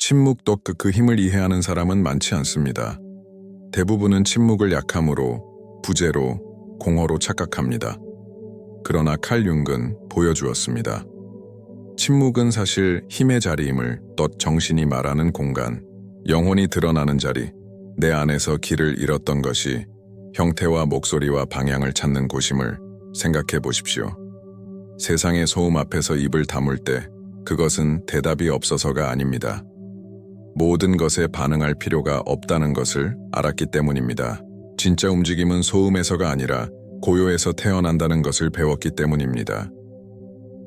침묵도 그 힘을 이해하는 사람은 많지 않습니다. 대부분은 침묵을 약함으로, 부재로, 공허로 착각합니다. 그러나 칼 융은 보여주었습니다. 침묵은 사실 힘의 자리임을 정신이 말하는 공간, 영혼이 드러나는 자리, 내 안에서 길을 잃었던 것이 형태와 목소리와 방향을 찾는 곳임을 생각해 보십시오. 세상의 소음 앞에서 입을 다물 때 그것은 대답이 없어서가 아닙니다. 모든 것에 반응할 필요가 없다는 것을 알았기 때문입니다. 진짜 움직임은 소음에서가 아니라 고요에서 태어난다는 것을 배웠기 때문입니다.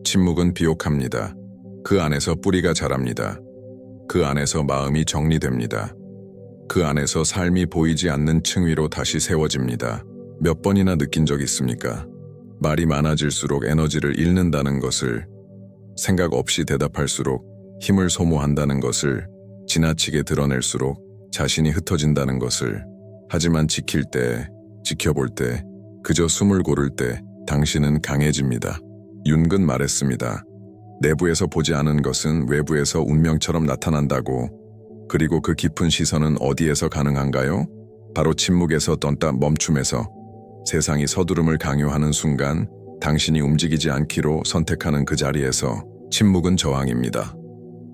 침묵은 비옥합니다. 그 안에서 뿌리가 자랍니다. 그 안에서 마음이 정리됩니다. 그 안에서 삶이 보이지 않는 층 위로 다시 세워집니다. 몇 번이나 느낀 적 있습니까? 말이 많아질수록 에너지를 잃는다는 것을, 생각 없이 대답할수록 힘을 소모한다는 것을, 지나치게 드러낼수록 자신이 흩어진다는 것을. 하지만 지킬 때, 지켜볼 때, 그저 숨을 고를 때 당신은 강해집니다. 융은 말했습니다. 내부에서 보지 않은 것은 외부에서 운명처럼 나타난다고. 그리고 그 깊은 시선은 어디에서 가능한가요? 바로 침묵에서 떴다 멈춤에서. 세상이 서두름을 강요하는 순간 당신이 움직이지 않기로 선택하는 그 자리에서. 침묵은 저항입니다.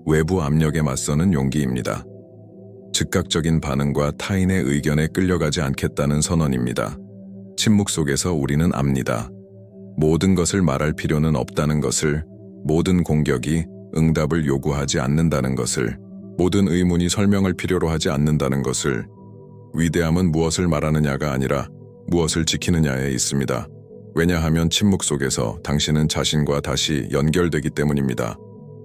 외부 압력에 맞서는 용기입니다. 즉각적인 반응과 타인의 의견에 끌려가지 않겠다는 선언입니다. 침묵 속에서 우리는 압니다. 모든 것을 말할 필요는 없다는 것을, 모든 공격이 응답을 요구하지 않는다는 것을, 모든 의문이 설명을 필요로 하지 않는다는 것을. 위대함은 무엇을 말하느냐가 아니라 무엇을 지키느냐에 있습니다. 왜냐하면 침묵 속에서 당신은 자신과 다시 연결되기 때문입니다.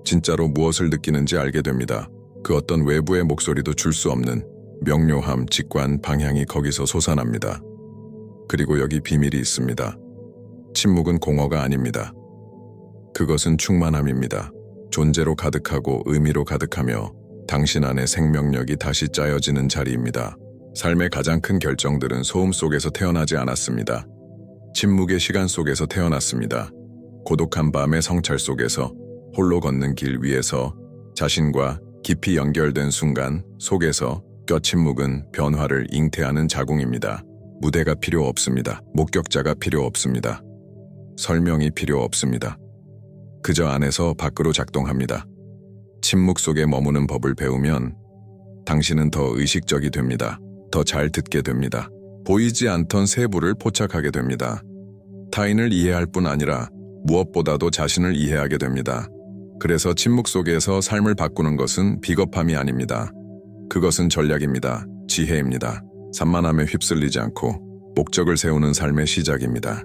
진짜로 무엇을 느끼는지 알게 됩니다. 그 어떤 외부의 목소리도 줄 수 없는 명료함, 직관, 방향이 거기서 솟아납니다. 그리고 여기 비밀이 있습니다. 침묵은 공허가 아닙니다. 그것은 충만함입니다. 존재로 가득하고 의미로 가득하며 당신 안에 생명력이 다시 짜여지는 자리입니다. 삶의 가장 큰 결정들은 소음 속에서 태어나지 않았습니다. 침묵의 시간 속에서 태어났습니다. 고독한 밤의 성찰 속에서, 홀로 걷는 길 위에서, 자신과 깊이 연결된 순간 속에서. 침묵은 변화를 잉태하는 자궁입니다. 무대가 필요 없습니다. 목격자가 필요 없습니다. 설명이 필요 없습니다. 그저 안에서 밖으로 작동합니다. 침묵 속에 머무는 법을 배우면 당신은 더 의식적이 됩니다. 더 잘 듣게 됩니다. 보이지 않던 세부를 포착하게 됩니다. 타인을 이해할 뿐 아니라 무엇보다도 자신을 이해하게 됩니다. 그래서 침묵 속에서 삶을 바꾸는 것은 비겁함이 아닙니다. 그것은 전략입니다. 지혜입니다. 산만함에 휩쓸리지 않고 목적을 세우는 삶의 시작입니다.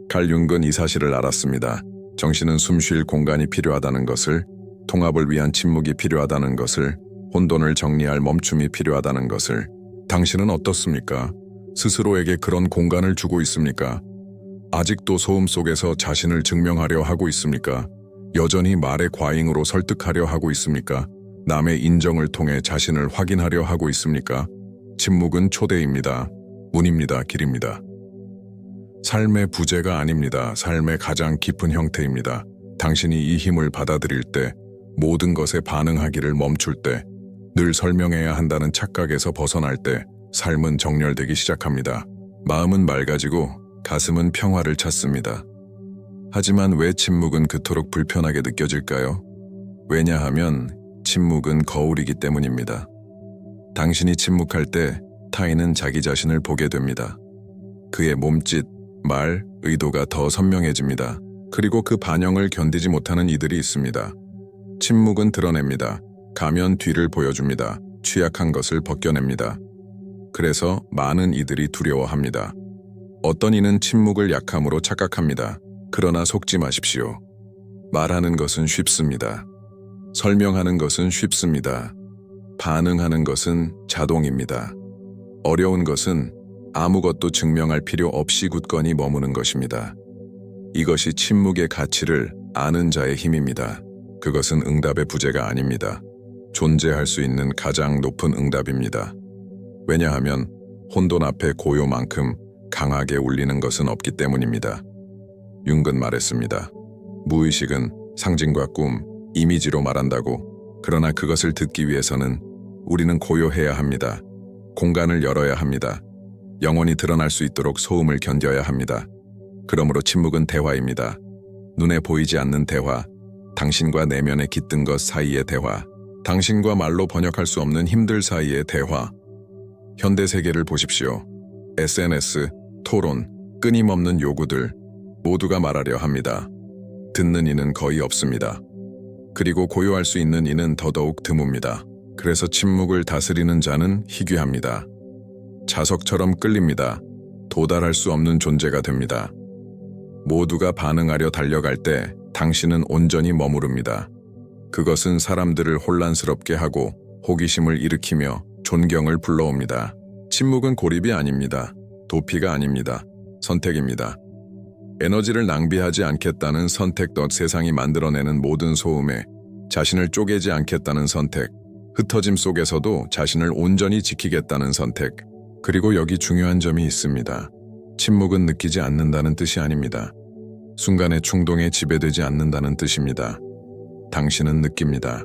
칼 융은 이 사실을 알았습니다. 정신은 숨 쉴 공간이 필요하다는 것을, 통합을 위한 침묵이 필요하다는 것을, 혼돈을 정리할 멈춤이 필요하다는 것을. 당신은 어떻습니까? 스스로에게 그런 공간을 주고 있습니까? 아직도 소음 속에서 자신을 증명하려 하고 있습니까? 여전히 말의 과잉으로 설득하려 하고 있습니까? 남의 인정을 통해 자신을 확인하려 하고 있습니까? 침묵은 초대입니다. 문입니다. 길입니다. 삶의 부재가 아닙니다. 삶의 가장 깊은 형태입니다. 당신이 이 힘을 받아들일 때, 모든 것에 반응하기를 멈출 때, 늘 설명해야 한다는 착각에서 벗어날 때 삶은 정렬되기 시작합니다. 마음은 맑아지고 가슴은 평화를 찾습니다. 하지만 왜 침묵은 그토록 불편하게 느껴질까요? 왜냐하면 침묵은 거울이기 때문입니다. 당신이 침묵할 때 타인은 자기 자신을 보게 됩니다. 그의 몸짓, 말, 의도가 더 선명해집니다. 그리고 그 반영을 견디지 못하는 이들이 있습니다. 침묵은 드러냅니다. 가면 뒤를 보여줍니다. 취약한 것을 벗겨냅니다. 그래서 많은 이들이 두려워합니다. 어떤 이는 침묵을 약함으로 착각합니다. 그러나 속지 마십시오. 말하는 것은 쉽습니다. 설명하는 것은 쉽습니다. 반응하는 것은 자동입니다. 어려운 것은 아무것도 증명할 필요 없이 굳건히 머무는 것입니다. 이것이 침묵의 가치를 아는 자의 힘입니다. 그것은 응답의 부재가 아닙니다. 존재할 수 있는 가장 높은 응답입니다. 왜냐하면 혼돈 앞에 고요만큼 강하게 울리는 것은 없기 때문입니다. 융은 말했습니다. 무의식은 상징과 꿈, 이미지로 말한다고. 그러나 그것을 듣기 위해서는 우리는 고요해야 합니다. 공간을 열어야 합니다. 영혼이 드러날 수 있도록 소음을 견뎌야 합니다. 그러므로 침묵은 대화입니다. 눈에 보이지 않는 대화, 당신과 내면에 깃든 것 사이의 대화, 당신과 말로 번역할 수 없는 힘들 사이의 대화. 현대 세계를 보십시오. SNS, 토론, 끊임없는 요구들, 모두가 말하려 합니다. 듣는 이는 거의 없습니다. 그리고 고요할 수 있는 이는 더더욱 드뭅니다. 그래서 침묵을 다스리는 자는 희귀합니다. 자석처럼 끌립니다. 도달할 수 없는 존재가 됩니다. 모두가 반응하려 달려갈 때 당신은 온전히 머무릅니다. 그것은 사람들을 혼란스럽게 하고 호기심을 일으키며 존경을 불러옵니다. 침묵은 고립이 아닙니다. 도피가 아닙니다. 선택입니다. 에너지를 낭비하지 않겠다는 선택, 세상이 만들어내는 모든 소음에 자신을 쪼개지 않겠다는 선택, 흩어짐 속에서도 자신을 온전히 지키겠다는 선택. 그리고 여기 중요한 점이 있습니다. 침묵은 느끼지 않는다는 뜻이 아닙니다. 순간의 충동에 지배되지 않는다는 뜻입니다. 당신은 느낍니다.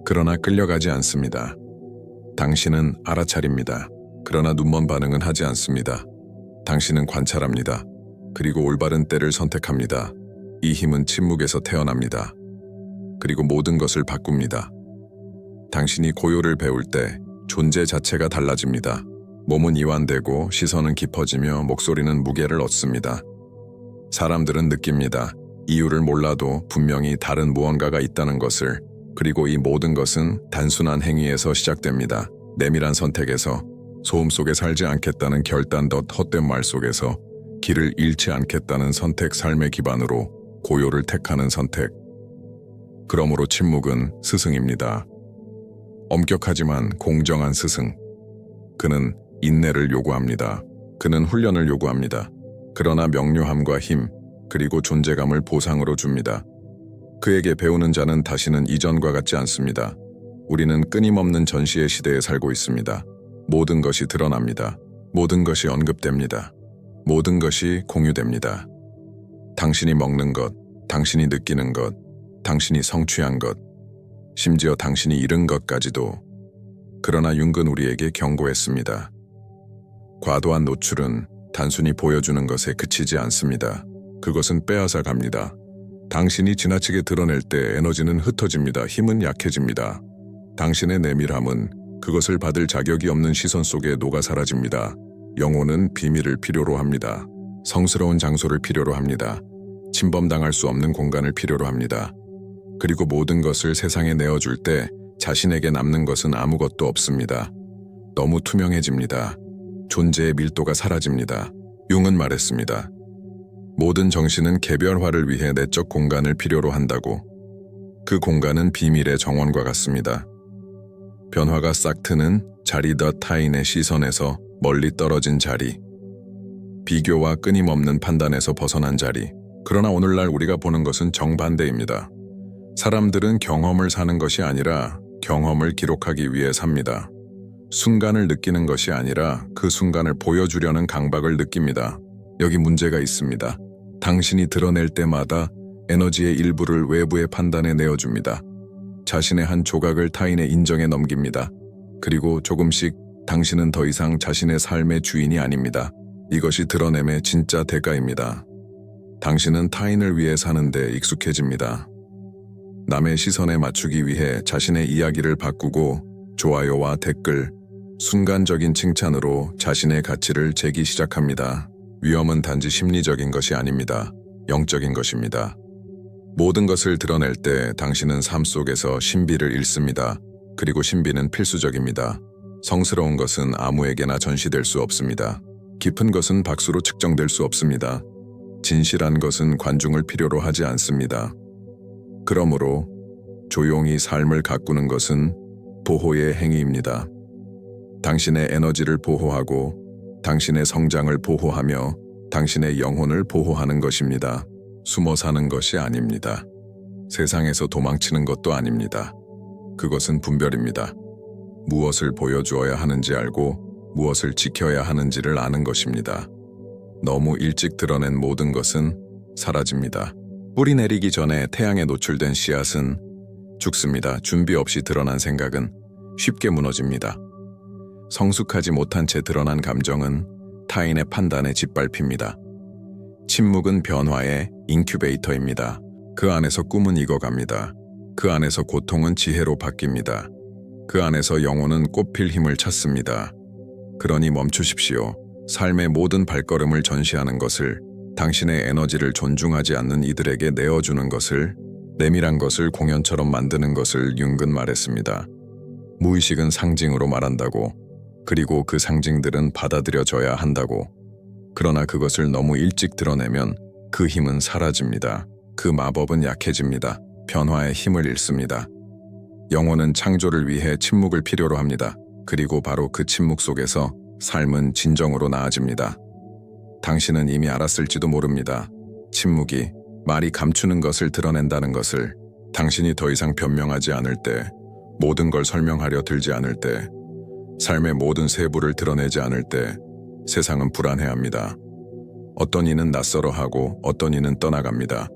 그러나 끌려가지 않습니다. 당신은 알아차립니다. 그러나 눈먼 반응은 하지 않습니다. 당신은 관찰합니다. 그리고 올바른 때를 선택합니다. 이 힘은 침묵에서 태어납니다. 그리고 모든 것을 바꿉니다. 당신이 고요를 배울 때 존재 자체가 달라집니다. 몸은 이완되고 시선은 깊어지며 목소리는 무게를 얻습니다. 사람들은 느낍니다. 이유를 몰라도 분명히 다른 무언가가 있다는 것을. 그리고 이 모든 것은 단순한 행위에서 시작됩니다. 내밀한 선택에서, 소음 속에 살지 않겠다는 결단, 헛된 말 속에서, 길을 잃지 않겠다는 선택, 삶의 기반으로 고요를 택하는 선택. 그러므로 침묵은 스승입니다. 엄격하지만 공정한 스승. 그는 인내를 요구합니다. 그는 훈련을 요구합니다. 그러나 명료함과 힘, 그리고 존재감을 보상으로 줍니다. 그에게 배우는 자는 다시는 이전과 같지 않습니다. 우리는 끊임없는 전시의 시대에 살고 있습니다. 모든 것이 드러납니다. 모든 것이 언급됩니다. 모든 것이 공유됩니다. 당신이 먹는 것, 당신이 느끼는 것, 당신이 성취한 것, 심지어 당신이 잃은 것까지도. 그러나 융은 우리에게 경고했습니다. 과도한 노출은 단순히 보여주는 것에 그치지 않습니다. 그것은 빼앗아 갑니다. 당신이 지나치게 드러낼 때 에너지는 흩어집니다. 힘은 약해집니다. 당신의 내밀함은 그것을 받을 자격이 없는 시선 속에 녹아 사라집니다. 영혼은 비밀을 필요로 합니다. 성스러운 장소를 필요로 합니다. 침범당할 수 없는 공간을 필요로 합니다. 그리고 모든 것을 세상에 내어줄 때 자신에게 남는 것은 아무것도 없습니다. 너무 투명해집니다. 존재의 밀도가 사라집니다. 융은 말했습니다. 모든 정신은 개별화를 위해 내적 공간을 필요로 한다고. 그 공간은 비밀의 정원과 같습니다. 변화가 싹 트는 자리, 타인의 시선에서 멀리 떨어진 자리. 비교와 끊임없는 판단에서 벗어난 자리. 그러나 오늘날 우리가 보는 것은 정반대입니다. 사람들은 경험을 사는 것이 아니라 경험을 기록하기 위해 삽니다. 순간을 느끼는 것이 아니라 그 순간을 보여주려는 강박을 느낍니다. 여기 문제가 있습니다. 당신이 드러낼 때마다 에너지의 일부를 외부의 판단에 내어줍니다. 자신의 한 조각을 타인의 인정에 넘깁니다. 그리고 조금씩 당신은 더 이상 자신의 삶의 주인이 아닙니다. 이것이 드러냄의 진짜 대가입니다. 당신은 타인을 위해 사는데 익숙해집니다. 남의 시선에 맞추기 위해 자신의 이야기를 바꾸고 좋아요와 댓글, 순간적인 칭찬으로 자신의 가치를 재기 시작합니다. 위험은 단지 심리적인 것이 아닙니다. 영적인 것입니다. 모든 것을 드러낼 때 당신은 삶 속에서 신비를 잃습니다. 그리고 신비는 필수적입니다. 성스러운 것은 아무에게나 전시될 수 없습니다. 깊은 것은 박수로 측정될 수 없습니다. 진실한 것은 관중을 필요로 하지 않습니다. 그러므로 조용히 삶을 가꾸는 것은 보호의 행위입니다. 당신의 에너지를 보호하고 당신의 성장을 보호하며 당신의 영혼을 보호하는 것입니다. 숨어 사는 것이 아닙니다. 세상에서 도망치는 것도 아닙니다. 그것은 분별입니다. 무엇을 보여주어야 하는지 알고 무엇을 지켜야 하는지를 아는 것입니다. 너무 일찍 드러낸 모든 것은 사라집니다. 뿌리 내리기 전에 태양에 노출된 씨앗은 죽습니다. 준비 없이 드러난 생각은 쉽게 무너집니다. 성숙하지 못한 채 드러난 감정은 타인의 판단에 짓밟힙니다. 침묵은 변화의 인큐베이터입니다. 그 안에서 꿈은 익어갑니다. 그 안에서 고통은 지혜로 바뀝니다. 그 안에서 영혼은 꽃필 힘을 찾습니다. 그러니 멈추십시오. 삶의 모든 발걸음을 전시하는 것을, 당신의 에너지를 존중하지 않는 이들에게 내어주는 것을, 내밀한 것을 공연처럼 만드는 것을 융근 말했습니다. 무의식은 상징으로 말한다고, 그리고 그 상징들은 받아들여져야 한다고. 그러나 그것을 너무 일찍 드러내면 그 힘은 사라집니다. 그 마법은 약해집니다. 변화의 힘을 잃습니다. 영혼은 창조를 위해 침묵을 필요로 합니다. 그리고 바로 그 침묵 속에서 삶은 진정으로 나아집니다. 당신은 이미 알았을지도 모릅니다. 침묵이 말이 감추는 것을 드러낸다는 것을. 당신이 더 이상 변명하지 않을 때, 모든 걸 설명하려 들지 않을 때, 삶의 모든 세부를 드러내지 않을 때 세상은 불안해합니다. 어떤 이는 낯설어하고 어떤 이는 떠나갑니다.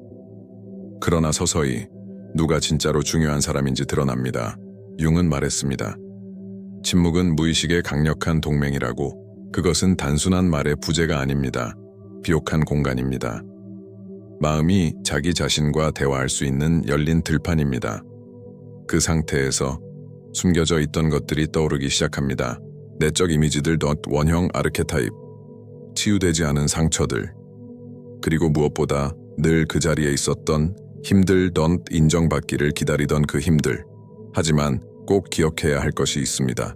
그러나 서서히 누가 진짜로 중요한 사람인지 드러납니다. 융은 말했습니다. 침묵은 무의식의 강력한 동맹이라고. 그것은 단순한 말의 부재가 아닙니다. 비옥한 공간입니다. 마음이 자기 자신과 대화할 수 있는 열린 들판입니다. 그 상태에서 숨겨져 있던 것들이 떠오르기 시작합니다. 내적 이미지들, 원형 아르케타입, 치유되지 않은 상처들, 그리고 무엇보다 늘 그 자리에 있었던 힘들, 인정받기를 기다리던 그 힘들. 하지만 꼭 기억해야 할 것이 있습니다.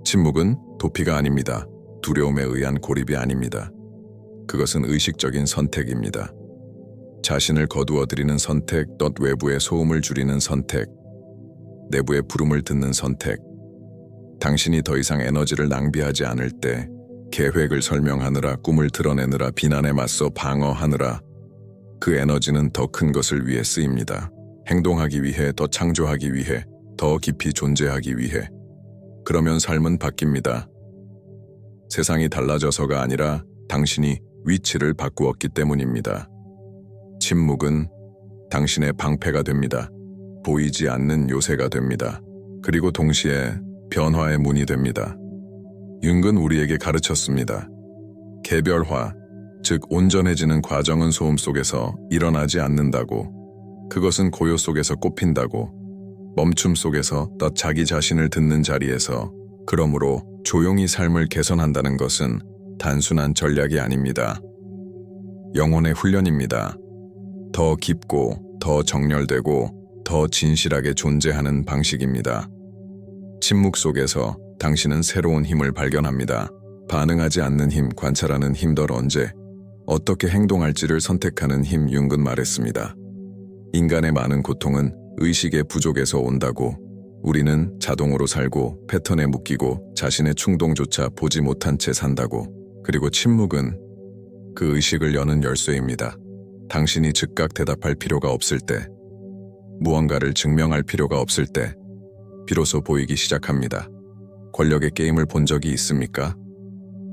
침묵은 도피가 아닙니다. 두려움에 의한 고립이 아닙니다. 그것은 의식적인 선택입니다. 자신을 거두어들이는 선택, 외부의 소음을 줄이는 선택, 내부의 부름을 듣는 선택. 당신이 더 이상 에너지를 낭비하지 않을 때, 계획을 설명하느라, 꿈을 드러내느라, 비난에 맞서 방어하느라, 그 에너지는 더 큰 것을 위해 쓰입니다. 행동하기 위해, 더 창조하기 위해, 더 깊이 존재하기 위해. 그러면 삶은 바뀝니다. 세상이 달라져서가 아니라 당신이 위치를 바꾸었기 때문입니다. 침묵은 당신의 방패가 됩니다. 보이지 않는 요새가 됩니다. 그리고 동시에 변화의 문이 됩니다. 융은 우리에게 가르쳤습니다. 개별화, 즉 온전해지는 과정은 소음 속에서 일어나지 않는다고. 그것은 고요 속에서 꽃핀다고. 멈춤 속에서 자기 자신을 듣는 자리에서. 그러므로 조용히 삶을 개선한다는 것은 단순한 전략이 아닙니다. 영혼의 훈련입니다. 더 깊고, 더 정렬되고, 더 진실하게 존재하는 방식입니다. 침묵 속에서 당신은 새로운 힘을 발견합니다. 반응하지 않는 힘, 관찰하는 힘, 언제, 어떻게 행동할지를 선택하는 힘. 융은 말했습니다. 인간의 많은 고통은 의식의 부족에서 온다고. 우리는 자동으로 살고 패턴에 묶이고 자신의 충동조차 보지 못한 채 산다고. 그리고 침묵은 그 의식을 여는 열쇠입니다. 당신이 즉각 대답할 필요가 없을 때, 무언가를 증명할 필요가 없을 때 비로소 보이기 시작합니다. 권력의 게임을 본 적이 있습니까?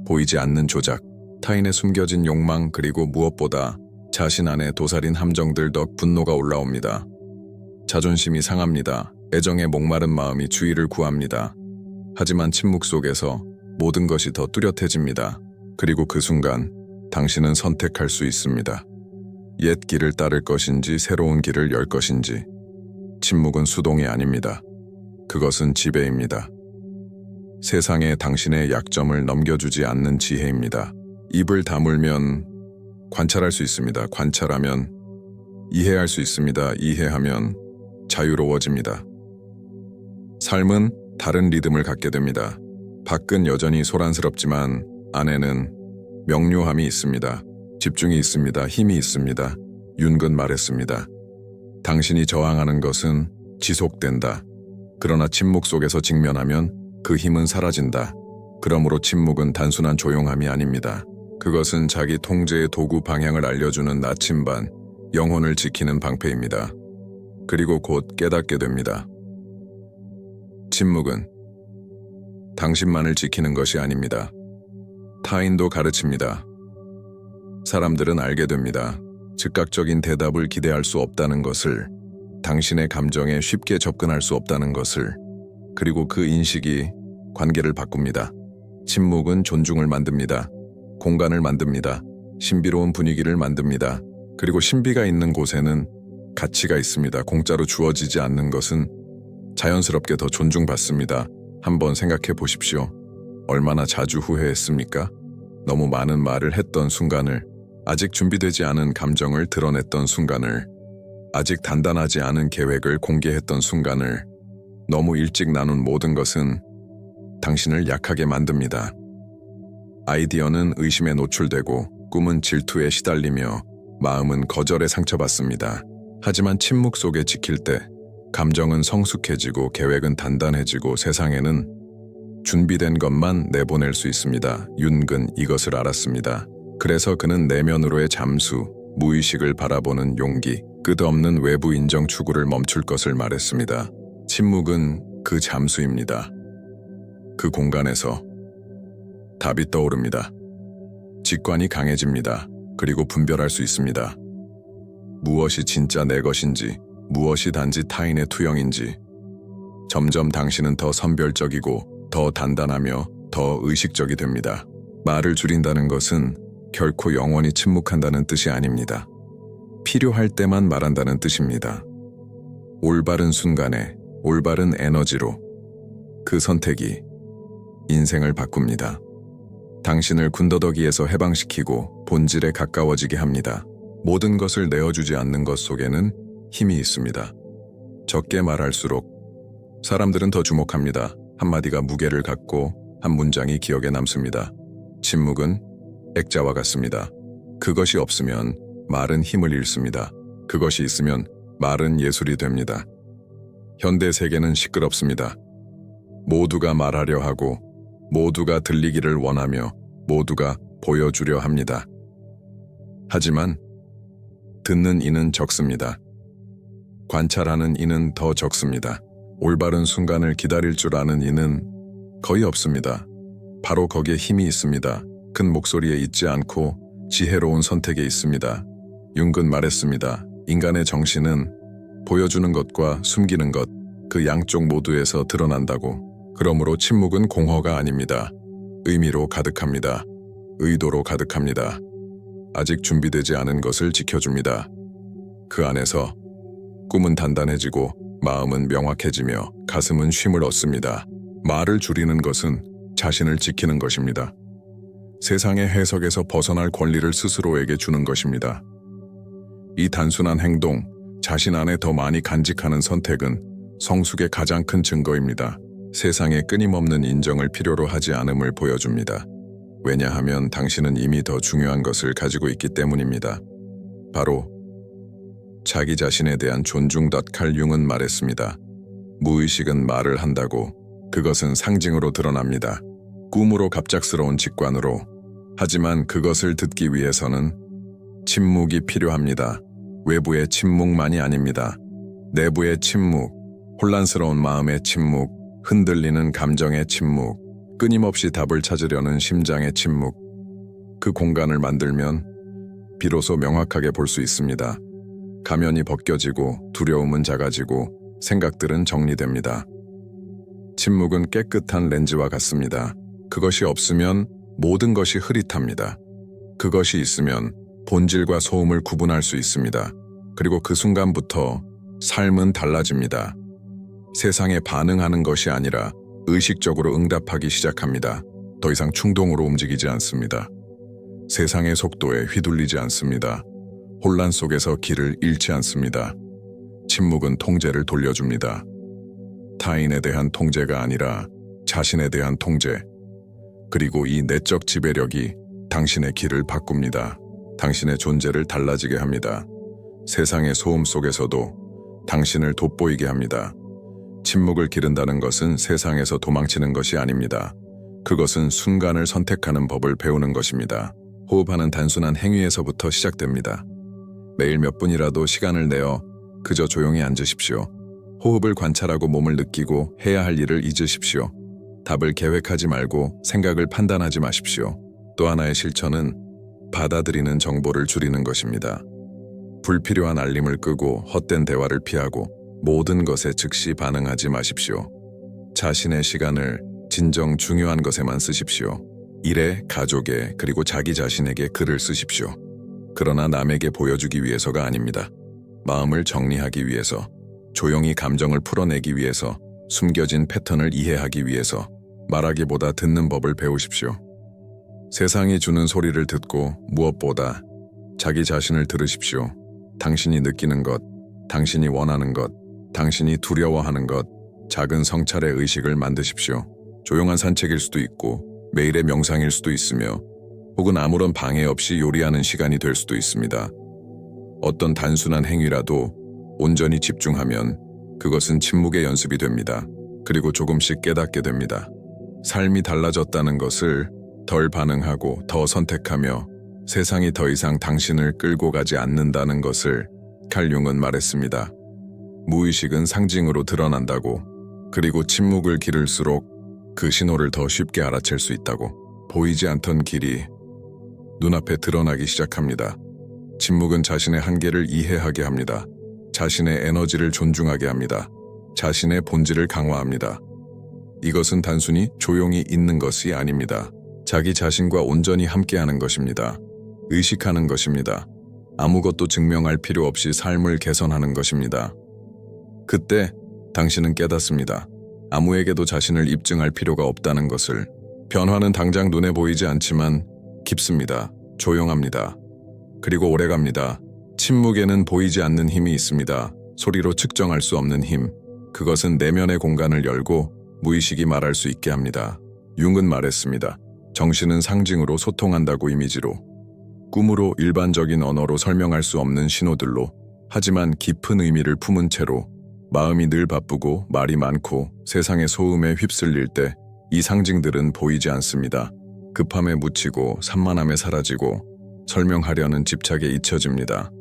보이지 않는 조작, 타인의 숨겨진 욕망, 그리고 무엇보다 자신 안에 도사린 함정들 덕 분노가 올라옵니다. 자존심이 상합니다. 애정에 목마른 마음이 주의를 구합니다. 하지만 침묵 속에서 모든 것이 더 뚜렷해집니다. 그리고 그 순간 당신은 선택할 수 있습니다. 옛 길을 따를 것인지 새로운 길을 열 것인지. 침묵은 수동이 아닙니다. 그것은 지배입니다. 세상에 당신의 약점을 넘겨주지 않는 지혜입니다. 입을 다물면 관찰할 수 있습니다. 관찰하면 이해할 수 있습니다. 이해하면 자유로워집니다. 삶은 다른 리듬을 갖게 됩니다. 밖은 여전히 소란스럽지만 안에는 명료함이 있습니다. 집중이 있습니다. 힘이 있습니다. 융은 말했습니다. 당신이 저항하는 것은 지속된다. 그러나 침묵 속에서 직면하면 그 힘은 사라진다. 그러므로 침묵은 단순한 조용함이 아닙니다. 그것은 자기 통제의 도구, 방향을 알려주는 나침반, 영혼을 지키는 방패입니다. 그리고 곧 깨닫게 됩니다. 침묵은 당신만을 지키는 것이 아닙니다. 타인도 가르칩니다. 사람들은 알게 됩니다. 즉각적인 대답을 기대할 수 없다는 것을. 당신의 감정에 쉽게 접근할 수 없다는 것을, 그리고 그 인식이 관계를 바꿉니다. 침묵은 존중을 만듭니다. 공간을 만듭니다. 신비로운 분위기를 만듭니다. 그리고 신비가 있는 곳에는 가치가 있습니다. 공짜로 주어지지 않는 것은 자연스럽게 더 존중받습니다. 한번 생각해 보십시오. 얼마나 자주 후회했습니까? 너무 많은 말을 했던 순간을, 아직 준비되지 않은 감정을 드러냈던 순간을, 아직 단단하지 않은 계획을 공개했던 순간을, 너무 일찍 나눈 모든 것은 당신을 약하게 만듭니다. 아이디어는 의심에 노출되고 꿈은 질투에 시달리며 마음은 거절에 상처받습니다. 하지만 침묵 속에 지킬 때 감정은 성숙해지고 계획은 단단해지고 세상에는 준비된 것만 내보낼 수 있습니다. 윤근 이것을 알았습니다. 그래서 그는 내면으로의 잠수, 무의식을 바라보는 용기, 끝없는 외부 인정 추구를 멈출 것을 말했습니다. 침묵은 그 잠수입니다. 그 공간에서 답이 떠오릅니다. 직관이 강해집니다. 그리고 분별할 수 있습니다. 무엇이 진짜 내 것인지, 무엇이 단지 타인의 투영인지. 점점 당신은 더 선별적이고 더 단단하며 더 의식적이 됩니다. 말을 줄인다는 것은 결코 영원히 침묵한다는 뜻이 아닙니다. 필요할 때만 말한다는 뜻입니다. 올바른 순간에 올바른 에너지로 그 선택이 인생을 바꿉니다. 당신을 군더더기에서 해방시키고 본질에 가까워지게 합니다. 모든 것을 내어주지 않는 것 속에는 힘이 있습니다. 적게 말할수록 사람들은 더 주목합니다. 한마디가 무게를 갖고 한 문장이 기억에 남습니다. 침묵은 액자와 같습니다. 그것이 없으면 말은 힘을 잃습니다. 그것이 있으면 말은 예술이 됩니다. 현대 세계는 시끄럽습니다. 모두가 말하려 하고 모두가 들리기를 원하며 모두가 보여주려 합니다. 하지만 듣는 이는 적습니다. 관찰하는 이는 더 적습니다. 올바른 순간을 기다릴 줄 아는 이는 거의 없습니다. 바로 거기에 힘이 있습니다. 큰 목소리에 있지 않고 지혜로운 선택에 있습니다. 윤근 말했습니다. 인간의 정신은 보여주는 것과 숨기는 것, 그 양쪽 모두에서 드러난다고. 그러므로 침묵은 공허가 아닙니다. 의미로 가득합니다. 의도로 가득합니다. 아직 준비되지 않은 것을 지켜줍니다. 그 안에서 꿈은 단단해지고 마음은 명확해지며 가슴은 쉼을 얻습니다. 말을 줄이는 것은 자신을 지키는 것입니다. 세상의 해석에서 벗어날 권리를 스스로에게 주는 것입니다. 이 단순한 행동, 자신 안에 더 많이 간직하는 선택은 성숙의 가장 큰 증거입니다. 세상에 끊임없는 인정을 필요로 하지 않음을 보여줍니다. 왜냐하면 당신은 이미 더 중요한 것을 가지고 있기 때문입니다. 바로 자기 자신에 대한 존중. 칼 융은 말했습니다. 무의식은 말을 한다고. 그것은 상징으로 드러납니다. 꿈으로 갑작스러운 직관으로. 하지만 그것을 듣기 위해서는 침묵이 필요합니다. 외부의 침묵만이 아닙니다. 내부의 침묵, 혼란스러운 마음의 침묵, 흔들리는 감정의 침묵, 끊임없이 답을 찾으려는 심장의 침묵. 그 공간을 만들면 비로소 명확하게 볼 수 있습니다. 가면이 벗겨지고 두려움은 작아지고 생각들은 정리됩니다. 침묵은 깨끗한 렌즈와 같습니다. 그것이 없으면 모든 것이 흐릿합니다. 그것이 있으면 본질과 소음을 구분할 수 있습니다. 그리고 그 순간부터 삶은 달라집니다. 세상에 반응하는 것이 아니라 의식적으로 응답하기 시작합니다. 더 이상 충동으로 움직이지 않습니다. 세상의 속도에 휘둘리지 않습니다. 혼란 속에서 길을 잃지 않습니다. 침묵은 통제를 돌려줍니다. 타인에 대한 통제가 아니라 자신에 대한 통제. 그리고 이 내적 지배력이 당신의 길을 바꿉니다. 당신의 존재를 달라지게 합니다. 세상의 소음 속에서도 당신을 돋보이게 합니다. 침묵을 기른다는 것은 세상에서 도망치는 것이 아닙니다. 그것은 순간을 선택하는 법을 배우는 것입니다. 호흡하는 단순한 행위에서부터 시작됩니다. 매일 몇 분이라도 시간을 내어 그저 조용히 앉으십시오. 호흡을 관찰하고 몸을 느끼고 해야 할 일을 잊으십시오. 답을 계획하지 말고 생각을 판단하지 마십시오. 또 하나의 실천은 받아들이는 정보를 줄이는 것입니다. 불필요한 알림을 끄고 헛된 대화를 피하고 모든 것에 즉시 반응하지 마십시오. 자신의 시간을 진정 중요한 것에만 쓰십시오. 일에, 가족에, 그리고 자기 자신에게 글을 쓰십시오. 그러나 남에게 보여주기 위해서가 아닙니다. 마음을 정리하기 위해서, 조용히 감정을 풀어내기 위해서, 숨겨진 패턴을 이해하기 위해서, 말하기보다 듣는 법을 배우십시오. 세상이 주는 소리를 듣고 무엇보다 자기 자신을 들으십시오. 당신이 느끼는 것, 당신이 원하는 것, 당신이 두려워하는 것, 작은 성찰의 의식을 만드십시오. 조용한 산책일 수도 있고 매일의 명상일 수도 있으며 혹은 아무런 방해 없이 요리하는 시간이 될 수도 있습니다. 어떤 단순한 행위라도 온전히 집중하면 그것은 침묵의 연습이 됩니다. 그리고 조금씩 깨닫게 됩니다. 삶이 달라졌다는 것을 덜 반응하고 더 선택하며 세상이 더 이상 당신을 끌고 가지 않는다는 것을 칼 융은 말했습니다. 무의식은 상징으로 드러난다고, 그리고 침묵을 기를수록 그 신호를 더 쉽게 알아챌 수 있다고. 보이지 않던 길이 눈앞에 드러나기 시작합니다. 침묵은 자신의 한계를 이해하게 합니다. 자신의 에너지를 존중하게 합니다. 자신의 본질을 강화합니다. 이것은 단순히 조용히 있는 것이 아닙니다. 자기 자신과 온전히 함께하는 것입니다. 의식하는 것입니다. 아무것도 증명할 필요 없이 삶을 개선하는 것입니다. 그때 당신은 깨닫습니다. 아무에게도 자신을 입증할 필요가 없다는 것을. 변화는 당장 눈에 보이지 않지만 깊습니다. 조용합니다. 그리고 오래갑니다. 침묵에는 보이지 않는 힘이 있습니다. 소리로 측정할 수 없는 힘. 그것은 내면의 공간을 열고 무의식이 말할 수 있게 합니다. 융은 말했습니다. 정신은 상징으로 소통한다고, 이미지로. 꿈으로, 일반적인 언어로 설명할 수 없는 신호들로. 하지만 깊은 의미를 품은 채로. 마음이 늘 바쁘고 말이 많고 세상의 소음에 휩쓸릴 때 이 상징들은 보이지 않습니다. 급함에 묻히고 산만함에 사라지고 설명하려는 집착에 잊혀집니다.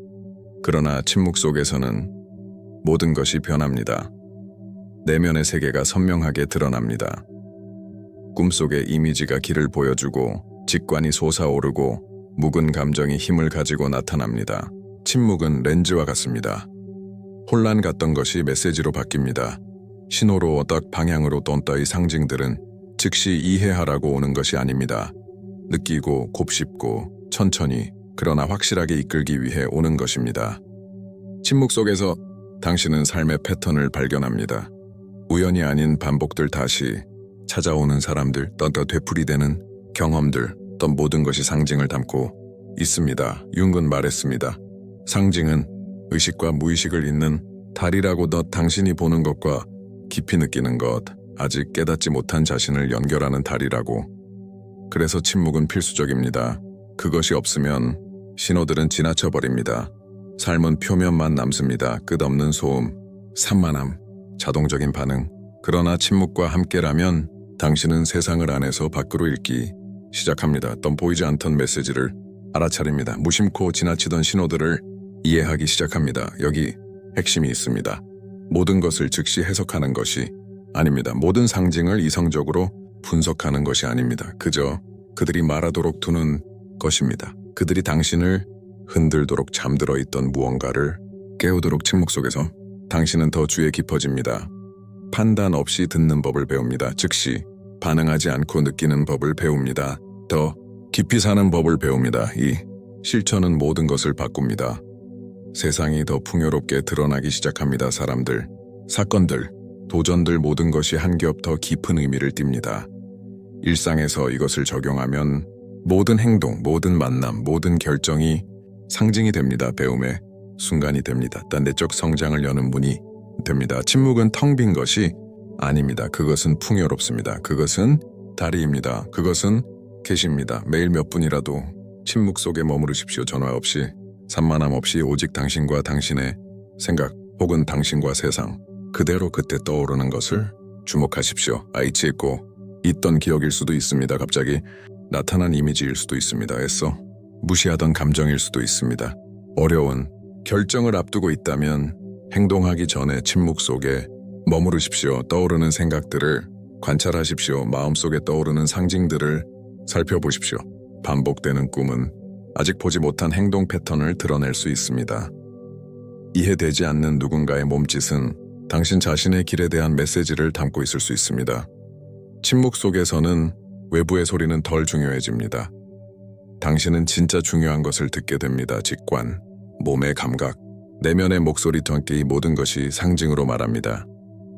그러나 침묵 속에서는 모든 것이 변합니다. 내면의 세계가 선명하게 드러납니다. 꿈속의 이미지가 길을 보여주고 직관이 솟아오르고 묵은 감정이 힘을 가지고 나타납니다. 침묵은 렌즈와 같습니다. 혼란 같던 것이 메시지로 바뀝니다. 신호로 어떤 방향으로 떴다의 상징들은 즉시 이해하라고 오는 것이 아닙니다. 느끼고 곱씹고 천천히 그러나 확실하게 이끌기 위해 오는 것입니다. 침묵 속에서 당신은 삶의 패턴을 발견합니다. 우연이 아닌 반복들, 다시 찾아오는 사람들, 또 되풀이되는 경험들, 또 모든 것이 상징을 담고 있습니다. 융은 말했습니다. 상징은 의식과 무의식을 잇는 달이라고. 당신이 보는 것과 깊이 느끼는 것, 아직 깨닫지 못한 자신을 연결하는 달이라고. 그래서 침묵은 필수적입니다. 그것이 없으면 신호들은 지나쳐버립니다. 삶은 표면만 남습니다. 끝없는 소음, 산만함, 자동적인 반응. 그러나 침묵과 함께라면 당신은 세상을 안에서 밖으로 읽기 시작합니다. 또 보이지 않던 메시지를 알아차립니다. 무심코 지나치던 신호들을 이해하기 시작합니다. 여기 핵심이 있습니다. 모든 것을 즉시 해석하는 것이 아닙니다. 모든 상징을 이성적으로 분석하는 것이 아닙니다. 그저 그들이 말하도록 두는 것입니다. 그들이 당신을 흔들도록 잠들어 있던 무언가를 깨우도록. 침묵 속에서 당신은 더 주에 깊어집니다. 판단 없이 듣는 법을 배웁니다. 즉시 반응하지 않고 느끼는 법을 배웁니다. 더 깊이 사는 법을 배웁니다. 이 실천은 모든 것을 바꿉니다. 세상이 더 풍요롭게 드러나기 시작합니다. 사람들, 사건들, 도전들, 모든 것이 한 겹 더 깊은 의미를 띱니다. 일상에서 이것을 적용하면 모든 행동, 모든 만남, 모든 결정이 상징이 됩니다. 배움의 순간이 됩니다. 내적 성장을 여는 문이 됩니다. 침묵은 텅 빈 것이 아닙니다. 그것은 풍요롭습니다. 그것은 다리입니다. 그것은 계십니다. 매일 몇 분이라도 침묵 속에 머무르십시오. 전화 없이, 산만함 없이, 오직 당신과 당신의 생각 혹은 당신과 세상 그대로 그때 떠오르는 것을 주목하십시오. 잊지 있고 있던 기억일 수도 있습니다. 갑자기 나타난 이미지일 수도 있습니다. 애써 무시하던 감정일 수도 있습니다. 어려운 결정을 앞두고 있다면 행동하기 전에 침묵 속에 머무르십시오. 떠오르는 생각들을 관찰하십시오. 마음속에 떠오르는 상징들을 살펴보십시오. 반복되는 꿈은 아직 보지 못한 행동 패턴을 드러낼 수 있습니다. 이해되지 않는 누군가의 몸짓은 당신 자신의 길에 대한 메시지를 담고 있을 수 있습니다. 침묵 속에서는 외부의 소리는 덜 중요해집니다. 당신은 진짜 중요한 것을 듣게 됩니다. 직관, 몸의 감각, 내면의 목소리와 함께 이 모든 것이 상징으로 말합니다.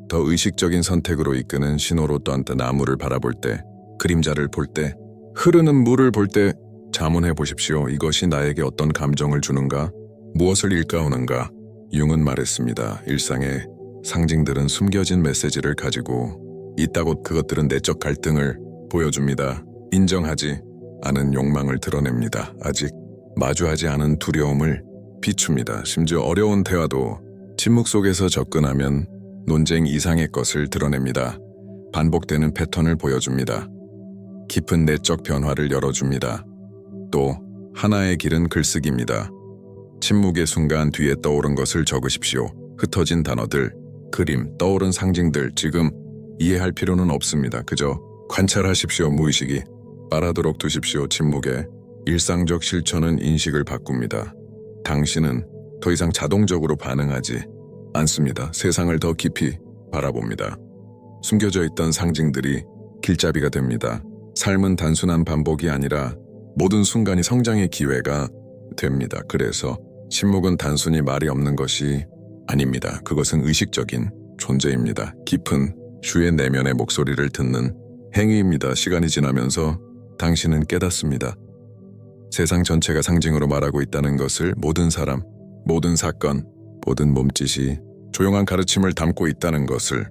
더 의식적인 선택으로 이끄는 신호로 떤 나무를 바라볼 때, 그림자를 볼 때, 흐르는 물을 볼 때 자문해 보십시오. 이것이 나에게 어떤 감정을 주는가? 무엇을 일깨우는가? 융은 말했습니다. 일상의 상징들은 숨겨진 메시지를 가지고 있다고. 그것들은 내적 갈등을 보여줍니다. 인정하지 않은 욕망을 드러냅니다. 아직 마주하지 않은 두려움을 비춥니다. 심지어 어려운 대화도 침묵 속에서 접근하면 논쟁 이상의 것을 드러냅니다. 반복되는 패턴을 보여줍니다. 깊은 내적 변화를 열어줍니다. 또 하나의 길은 글쓰기입니다. 침묵의 순간 뒤에 떠오른 것을 적으십시오. 흩어진 단어들, 그림, 떠오른 상징들 지금 이해할 필요는 없습니다. 그저 관찰하십시오. 무의식이 빠르도록 두십시오. 침묵의 일상적 실천은 인식을 바꿉니다. 당신은 더 이상 자동적으로 반응하지 않습니다. 세상을 더 깊이 바라봅니다. 숨겨져 있던 상징들이 길잡이가 됩니다. 삶은 단순한 반복이 아니라 모든 순간이 성장의 기회가 됩니다. 그래서 침묵은 단순히 말이 없는 것이 아닙니다. 그것은 의식적인 존재입니다. 깊은 주의 내면의 목소리를 듣는 행위입니다. 시간이 지나면서 당신은 깨닫습니다. 세상 전체가 상징으로 말하고 있다는 것을, 모든 사람, 모든 사건, 모든 몸짓이 조용한 가르침을 담고 있다는 것을,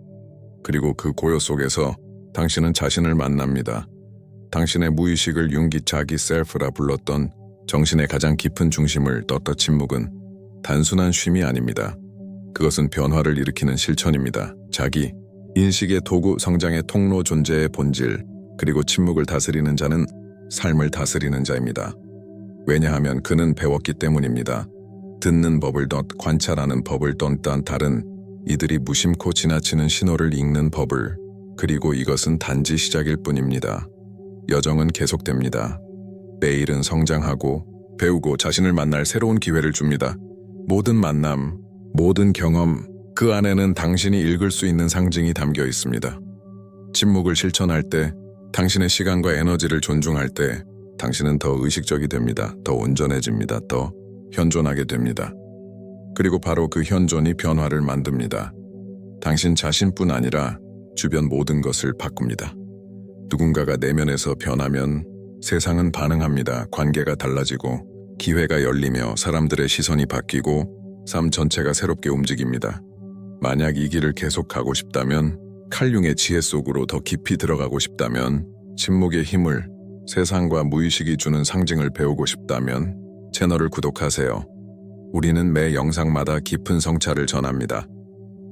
그리고 그 고요 속에서 당신은 자신을 만납니다. 당신의 무의식을 융기 자기 셀프라 불렀던 정신의 가장 깊은 중심을 떴던 침묵은 단순한 쉼이 아닙니다. 그것은 변화를 일으키는 실천입니다. 자기 인식의 도구, 성장의 통로, 존재의 본질, 그리고 침묵을 다스리는 자는 삶을 다스리는 자입니다. 왜냐하면 그는 배웠기 때문입니다. 듣는 법을 더 관찰하는 법을 떤딴 다른 이들이 무심코 지나치는 신호를 읽는 법을. 그리고 이것은 단지 시작일 뿐입니다. 여정은 계속됩니다. 매일은 성장하고 배우고 자신을 만날 새로운 기회를 줍니다. 모든 만남, 모든 경험, 그 안에는 당신이 읽을 수 있는 상징이 담겨 있습니다. 침묵을 실천할 때, 당신의 시간과 에너지를 존중할 때 당신은 더 의식적이 됩니다. 더 온전해집니다. 더 현존하게 됩니다. 그리고 바로 그 현존이 변화를 만듭니다. 당신 자신뿐 아니라 주변 모든 것을 바꿉니다. 누군가가 내면에서 변하면 세상은 반응합니다. 관계가 달라지고 기회가 열리며 사람들의 시선이 바뀌고 삶 전체가 새롭게 움직입니다. 만약 이 길을 계속 가고 싶다면, 칼융의 지혜 속으로 더 깊이 들어가고 싶다면, 침묵의 힘을, 세상과 무의식이 주는 상징을 배우고 싶다면 채널을 구독하세요. 우리는 매 영상마다 깊은 성찰을 전합니다.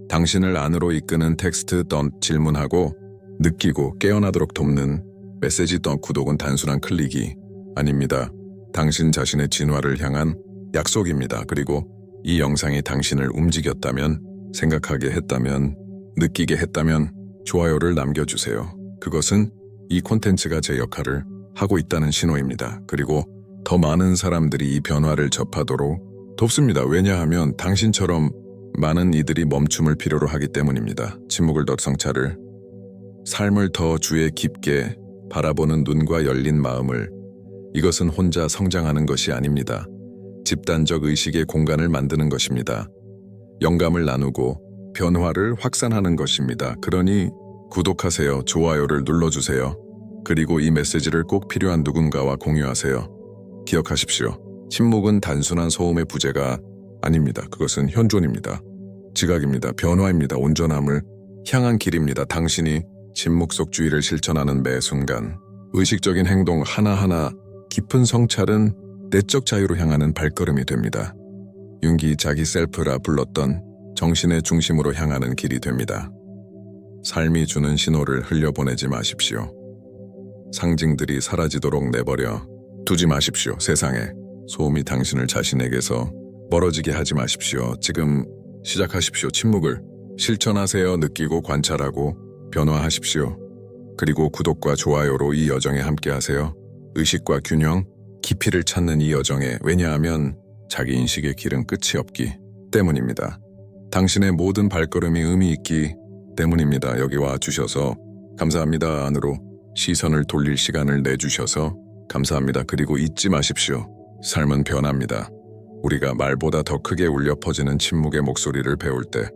당신을 안으로 이끄는 텍스트 던 질문하고 느끼고 깨어나도록 돕는 메시지 던 구독은 단순한 클릭이 아닙니다. 당신 자신의 진화를 향한 약속입니다. 그리고 이 영상이 당신을 움직였다면, 생각하게 했다면, 느끼게 했다면 좋아요를 남겨주세요. 그것은 이 콘텐츠가 제 역할을 하고 있다는 신호입니다. 그리고 더 많은 사람들이 이 변화를 접하도록 돕습니다. 왜냐하면 당신처럼 많은 이들이 멈춤을 필요로 하기 때문입니다. 침묵을 더 성찰을, 삶을 더 주의 깊게 바라보는 눈과 열린 마음을, 이것은 혼자 성장하는 것이 아닙니다. 집단적 의식의 공간을 만드는 것입니다. 영감을 나누고 변화를 확산하는 것입니다. 그러니 구독하세요. 좋아요를 눌러주세요. 그리고 이 메시지를 꼭 필요한 누군가와 공유하세요. 기억하십시오. 침묵은 단순한 소음의 부재가 아닙니다. 그것은 현존입니다. 지각입니다. 변화입니다. 온전함을 향한 길입니다. 당신이 침묵 속 주의를 실천하는 매 순간, 의식적인 행동 하나하나, 깊은 성찰은 내적 자유로 향하는 발걸음이 됩니다. 융기 자기 셀프라 불렀던 정신의 중심으로 향하는 길이 됩니다. 삶이 주는 신호를 흘려보내지 마십시오. 상징들이 사라지도록 내버려 두지 마십시오. 세상에 소음이 당신을 자신에게서 멀어지게 하지 마십시오. 지금 시작하십시오. 침묵을 실천하세요. 느끼고 관찰하고 변화하십시오. 그리고 구독과 좋아요로 이 여정에 함께하세요. 의식과 균형, 깊이를 찾는 이 여정에. 왜냐하면 자기 인식의 길은 끝이 없기 때문입니다. 당신의 모든 발걸음이 의미 있기 때문입니다. 여기 와 주셔서 감사합니다. 안으로 시선을 돌릴 시간을 내주셔서 감사합니다. 그리고 잊지 마십시오. 삶은 변합니다. 우리가 말보다 더 크게 울려 퍼지는 침묵의 목소리를 배울 때